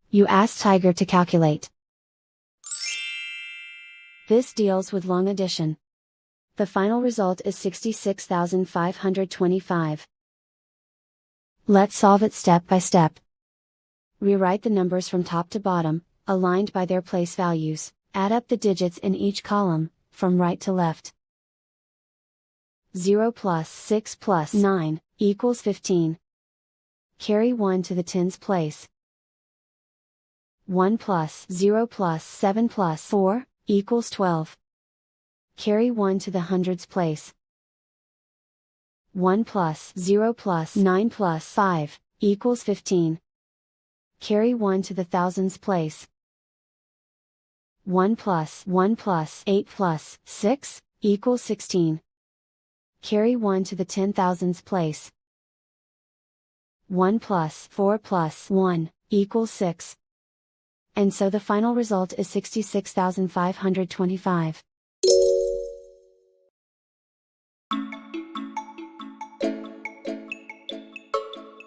You ask Tiger to calculate. This deals with long addition. The final result is 66,525. Let's solve it step by step. Rewrite the numbers from top to bottom, aligned by their place values. Add up the digits in each column, from right to left. 0 plus 6 plus 9, equals 15. Carry 1 to the tens place. 1 plus 0 plus 7 plus 4, equals 12. Carry 1 to the hundreds place. 1 plus 0 plus 9 plus 5, equals 15. Carry 1 to the thousands place. 1 plus 8 plus 6, equals 16. Carry 1 to the 10,000s place. 1 plus 4 plus 1, equals 6. And so the final result is 66,525.